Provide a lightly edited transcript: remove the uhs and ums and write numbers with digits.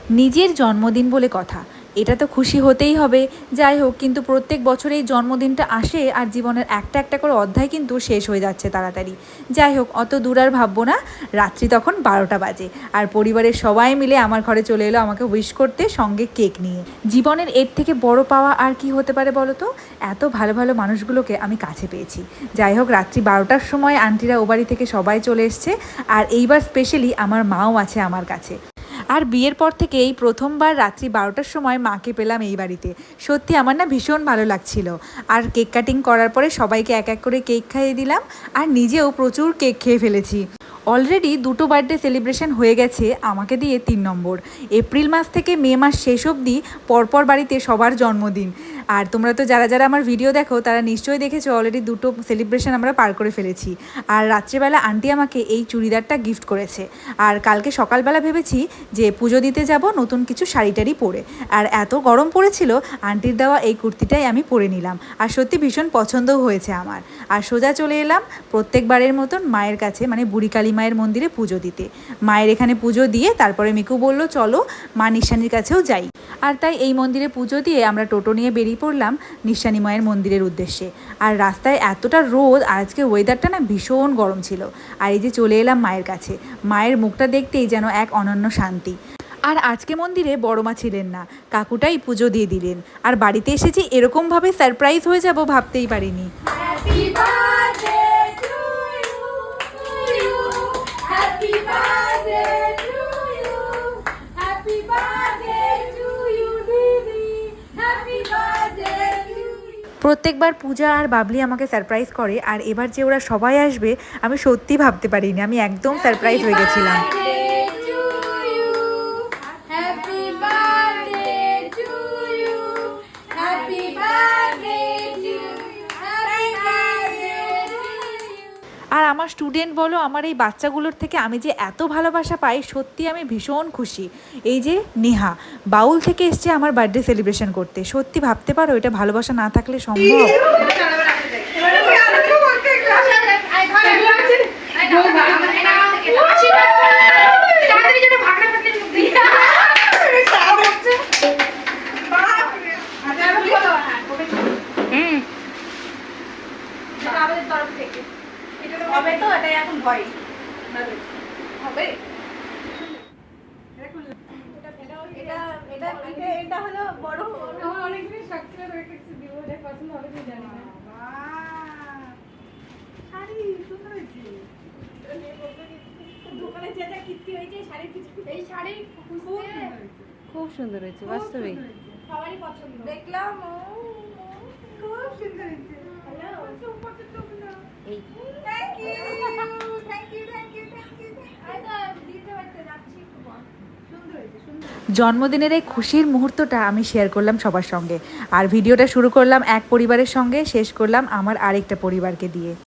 নিজের জন্মদিন বলে কথা, এটা তো খুশি হতেই হবে। যাই হোক, কিন্তু প্রত্যেক বছর এই জন্মদিনটা আসে আর জীবনের একটা একটা করে অধ্যায় কিন্তু শেষ হয়ে যাচ্ছে তাড়াতাড়ি। যাই হোক, অত দূর আর ভাববো না। রাত্রি তখন 12টা বাজে আর পরিবারের সবাই মিলে আমার ঘরে চলে এলো আমাকে উইশ করতে, সঙ্গে কেক নিয়ে। জীবনের এর থেকে বড় পাওয়া আর কি হতে পারে বলো তো? এত ভালো ভালো মানুষগুলোকে আমি কাছে পেয়েছি। যাই হোক, রাত্রি 12টার সময় আন্টিরা ও বাড়ি থেকে সবাই চলে এসছে, আর এইবার স্পেশালি আমার মাও আছে আমার কাছে। আর বিয়ের পর থেকে এই প্রথমবার রাত্রি 12টার সময় মাকে পেলাম এই বাড়িতে। সত্যি আমার না ভীষণ ভালো লাগছিল। আর কেক কাটিং করার পরে সবাইকে এক এক করে কেক খাইয়ে দিলাম, আর নিজেও প্রচুর কেক খেয়ে ফেলেছি। অলরেডি 2টো বার্থডে সেলিব্রেশন হয়ে গেছে আমাকে দিয়ে 3 নম্বর। এপ্রিল মাস থেকে মে মাস শেষ অবধি পরপর বাড়িতে সবার জন্মদিন। আর তোমরা তো যারা যারা আমার ভিডিও দেখো তারা নিশ্চয়ই দেখেছো অলরেডি 2টো সেলিব্রেশন আমরা পার করে ফেলেছি। আর রাত্রেবেলা আন্টি আমাকে এই চুড়িদারটা গিফট করেছে। আর কালকে সকালবেলা ভেবেছি যে পুজো দিতে যাব নতুন কিছু শাড়ি টাড়ি পরে। আর এত গরম পড়েছিল, আন্টির দেওয়া এই কুর্তিটাই আমি পরে নিলাম। আর সত্যি ভীষণ পছন্দও হয়েছে আমার। আর সোজা চলে এলাম প্রত্যেকবারের মতন মায়ের কাছে, মানে বুড়ি কালী মায়ের মন্দিরে পুজো দিতে। মায়ের এখানে পুজো দিয়ে তারপরে মিকু বলল চলো মা নিশানির কাছেও যাই। আর তাই এই মন্দিরে পুজো দিয়ে আমরা টোটো নিয়ে বেরিয়ে পড়লাম নিশানি মায়ের মন্দিরের উদ্দেশ্যে। আর রাস্তায় এতটা রোদ, আর আজকে ওয়েদারটা না ভীষণ গরম ছিল। আর এই যে চলে এলাম মায়ের কাছে, মায়ের মুখটা দেখতেই যেন এক অনন্য শান্তি। আর আজকে মন্দিরে বড় মা ছিলেন না, কাকুটাই পুজো দিয়ে দিলেন। আর বাড়িতে এসেছি এরকমভাবে সারপ্রাইজ হয়ে যাব ভাবতেই পারিনি। প্রত্যেকবার পূজা আর বাবলি আমাকে সারপ্রাইজ করে, আর এবার যে ওরা সবাই আসবে আমি সত্যি ভাবতে পারিনি। আমি একদম সারপ্রাইজ হয়ে গেছিলাম। আর আমার স্টুডেন্ট বলো, আমার এই বাচ্চাগুলোর থেকে আমি যে এত ভালোবাসা পাই, সত্যি আমি ভীষণ খুশি। এই যে নেহা বাউল থেকে এসছে আমার বার্থডে সেলিব্রেশন করতে। সত্যি ভাবতে পারো এটা ভালোবাসা না থাকলে সম্ভব? হবে তো, এটাই এখন ভয় হবে। এটা হলো বড়, আমার অনেকদিন শক্তি রেখেছি দিব, এটা পছন্দ হবে কি জানি না। শাড়ি সুন্দর হয়েছে, দোকানে যা যা কিনতে হয়েছে শাড়ি কিছু, এই শাড়ি খুব সুন্দর হয়েছে বাস্তবে, সবারই পছন্দ। দেখলাম খুব সুন্দর হয়েছে। এই thank you thank you thank you thank you. আচ্ছা দিতে পারতে যাচ্ছি একটু পর। সুন্দর হয়েছে সুন্দর। জন্মদিনের এই খুশির মুহূর্তটা আমি শেয়ার করলাম সবার সঙ্গে। আর ভিডিওটা শুরু করলাম এক পরিবারের সঙ্গে, শেষ করলাম আমার আরেকটা পরিবারকে দিয়ে।